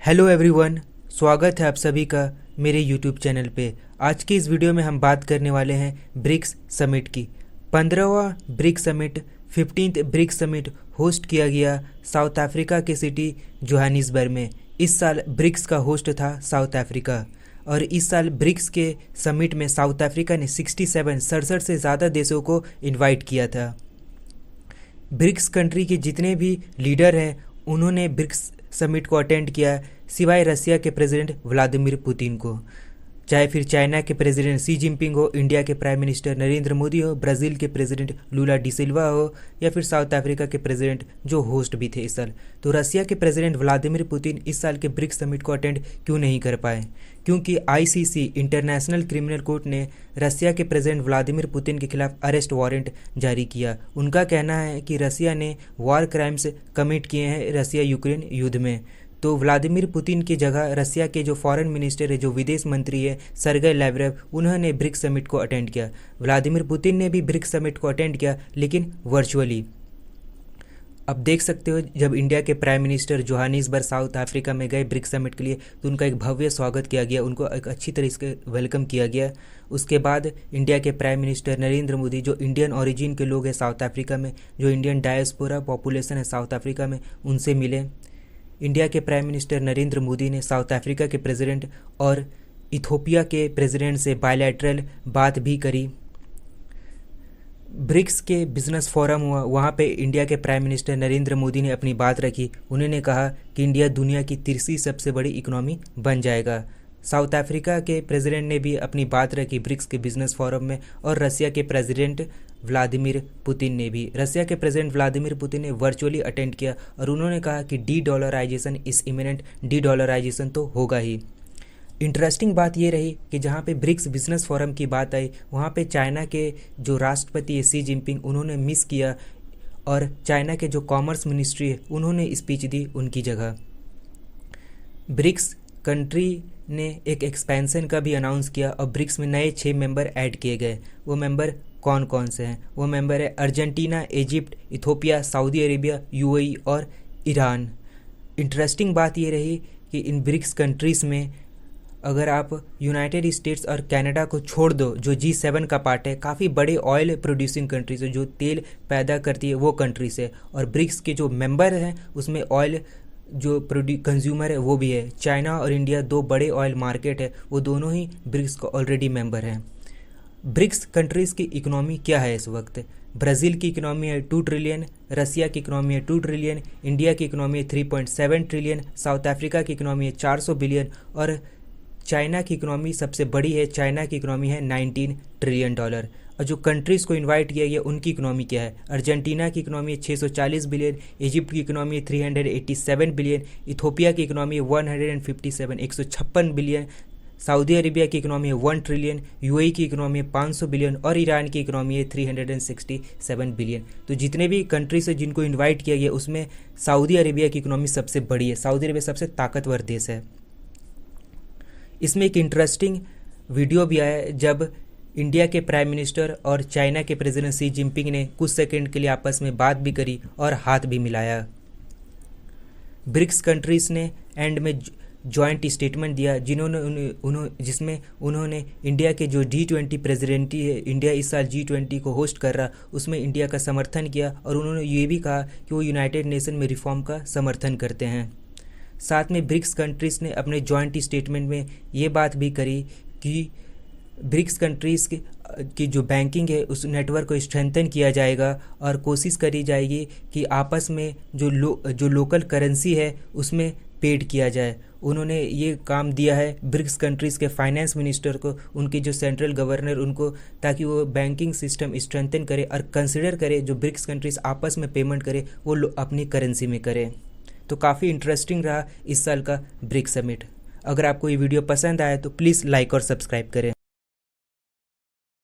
Hello everyone, स्वागत है आप सभी का मेरे यूट्यूब चैनल पे। आज की इस वीडियो में हम बात करने वाले हैं ब्रिक्स समिट की। 15वां BRICS summit 15th BRICS summit host किया गया साउथ अफ्रीका के सिटी जोहानिसबर्ग में। इस साल ब्रिक्स का होस्ट था साउथ अफ्रीका और इस साल ब्रिक्स के समिट में साउथ अफ्रीका ने 67 से ज़्यादा देशों को इनवाइट किया था। ब्रिक्स कंट्री के जितने भी लीडर हैं उन्होंने ब्रिक्स समिट को अटेंड किया, सिवाय रसिया के प्रेसिडेंट व्लादिमीर पुतिन को। चाहे फिर चाइना के प्रेसिडेंट शी जिनपिंग हो, इंडिया के प्राइम मिनिस्टर नरेंद्र मोदी हो, ब्राज़ील के प्रेसिडेंट लूला डी सिल्वा हो या फिर साउथ अफ्रीका के प्रेसिडेंट जो होस्ट भी थे इस साल। तो रसिया के प्रेसिडेंट व्लादिमीर पुतिन इस साल के ब्रिक्स समिट को अटेंड क्यों नहीं कर पाए? क्योंकि आईसीसी इंटरनेशनल क्रिमिनल कोर्ट ने रसिया के प्रेसिडेंट व्लादिमीर पुतिन के खिलाफ अरेस्ट वारंट जारी किया। उनका कहना है कि रसिया ने वॉर क्राइम्स कमिट किए हैं रसिया यूक्रेन युद्ध में। तो व्लादिमीर पुतिन की जगह रसिया के जो फॉरेन मिनिस्टर है, जो विदेश मंत्री है सर्गेई लैवरोव, उन्होंने ब्रिक्स समिट को अटेंड किया। व्लादिमीर पुतिन ने भी ब्रिक्स समिट को अटेंड किया, लेकिन वर्चुअली। अब देख सकते हो, जब इंडिया के prime minister Johannesburg south Africa में गए ब्रिक्स समिट के लिए तो उनका एक भव्य स्वागत किया गया, उनको एक अच्छी तरीके से वेलकम किया गया। उसके बाद इंडिया के प्राइम मिनिस्टर नरेंद्र मोदी, जो इंडियन ओरिजिन के लोग हैं साउथ अफ्रीका में, जो इंडियन डायस्पोरा पॉपुलेशन है साउथ अफ्रीका में, उनसे मिले। इंडिया के प्राइम मिनिस्टर नरेंद्र मोदी ने साउथ अफ्रीका के प्रेसिडेंट और इथोपिया के प्रेसिडेंट से बायलैटरल बात भी करी। ब्रिक्स के बिजनेस फोरम हुआ, वहाँ पे इंडिया के प्राइम मिनिस्टर नरेंद्र मोदी ने अपनी बात रखी। उन्होंने कहा कि इंडिया दुनिया की तीसरी सबसे बड़ी इकोनॉमी बन जाएगा। साउथ अफ्रीका के प्रेसिडेंट ने भी अपनी बात रखी ब्रिक्स के बिजनेस फोरम में, और रसिया के प्रेसिडेंट व्लादिमीर पुतिन ने भी। रसिया के प्रेसिडेंट व्लादिमीर पुतिन ने वर्चुअली अटेंड किया और उन्होंने कहा कि डी-डॉलराइजेशन इज इमिनेंट, डी-डॉलराइजेशन तो होगा ही। इंटरेस्टिंग बात ये रही कि जहाँ पे ब्रिक्स बिजनेस फोरम की बात आई, वहाँ पे चाइना के जो राष्ट्रपति है शी जिनपिंग, उन्होंने मिस किया, और चाइना के जो कॉमर्स मिनिस्ट्री है उन्होंने स्पीच दी उनकी जगह। ब्रिक्स कंट्री ने एक एक्सपेंशन का भी अनाउंस किया और ब्रिक्स में नए 6 मेंबर ऐड किए गए। वो मेंबर कौन कौन से हैं? वो मेंबर है Argentina, Egypt, Ethiopia, Saudi Arabia, UAE और ईरान। इंटरेस्टिंग बात ये रही कि इन ब्रिक्स कंट्रीज़ में अगर आप यूनाइटेड स्टेट्स और कनाडा को छोड़ दो, जो G7 का पार्ट है, काफ़ी बड़े ऑयल प्रोड्यूसिंग कंट्रीज है, जो तेल पैदा करती है वो कंट्रीज है। और ब्रिक्स के जो मेंबर हैं उसमें ऑयल जो कंज्यूमर है वो भी है। चाइना और इंडिया 2 बड़े ऑयल मार्केट है, वो दोनों ही ब्रिक्स का ऑलरेडी मेंबर हैं। ब्रिक्स कंट्रीज़ की इकोनॉमी क्या है इस वक्त? ब्राज़ील की इकोनॉमी है 2 ट्रिलियन, रसिया की इकोनॉमी है 2 ट्रिलियन, इंडिया की इकोनॉमी है 3.7 ट्रिलियन, साउथ अफ्रीका की इकोनॉमी है 400 बिलियन और चाइना की इकोनॉमी सबसे बड़ी है। चाइना की इकोनॉमी है $19 ट्रिलियन। और जो कंट्रीज़ को इनवाइट किया गया उनकी इकोनॉमी क्या है? अर्जेंटीना की इकोनॉमी है 640 बिलियन, इजिप्ट की इकोनॉमी है 387 बिलियन, इथोपिया की इकोनॉमी है 156 बिलियन, सऊदी अरेबिया की इकोनॉमी है 1 ट्रिलियन, यूएई की इकोनॉमी है 500 बिलियन और ईरान की इकोनॉमी है 367 बिलियन। तो जितने भी कंट्रीज है जिनको इनवाइट किया गया उसमें सऊदी अरेबिया की इकोनॉमी सबसे बड़ी है। सऊदी अरेबिया सबसे ताकतवर देश है। इसमें एक इंटरेस्टिंग वीडियो भी आया जब इंडिया के प्राइम मिनिस्टर और चाइना के प्रेसिडेंट शी जिनपिंग ने कुछ सेकंड के लिए आपस में बात भी करी और हाथ भी मिलाया। ब्रिक्स कंट्रीज़ ने एंड में जॉइंट स्टेटमेंट दिया जिसमें उन्होंने इंडिया के जो G20 प्रेसिडेंटी है, इंडिया इस साल G20 को होस्ट कर रहा, उसमें इंडिया का समर्थन किया और उन्होंने ये भी कहा कि वो यूनाइटेड नेशन में रिफॉर्म का समर्थन करते हैं। साथ में ब्रिक्स कंट्रीज़ ने अपने जॉइंट स्टेटमेंट में ये बात भी करी कि ब्रिक्स कंट्रीज़ की जो बैंकिंग है उस नेटवर्क को स्ट्रेंथन किया जाएगा और कोशिश करी जाएगी कि आपस में जो लोकल करेंसी है उसमें पेड किया जाए। उन्होंने ये काम दिया है ब्रिक्स कंट्रीज़ के फाइनेंस मिनिस्टर को, उनके जो सेंट्रल गवर्नर उनको, ताकि वो बैंकिंग सिस्टम स्ट्रेंथन करे और कंसिडर करे जो ब्रिक्स कंट्रीज़ आपस में पेमेंट करे वो अपनी करेंसी में करें। तो काफ़ी इंटरेस्टिंग रहा इस साल का ब्रिक्स समिट। अगर आपको ये वीडियो पसंद आया तो प्लीज़ लाइक और सब्सक्राइब करें।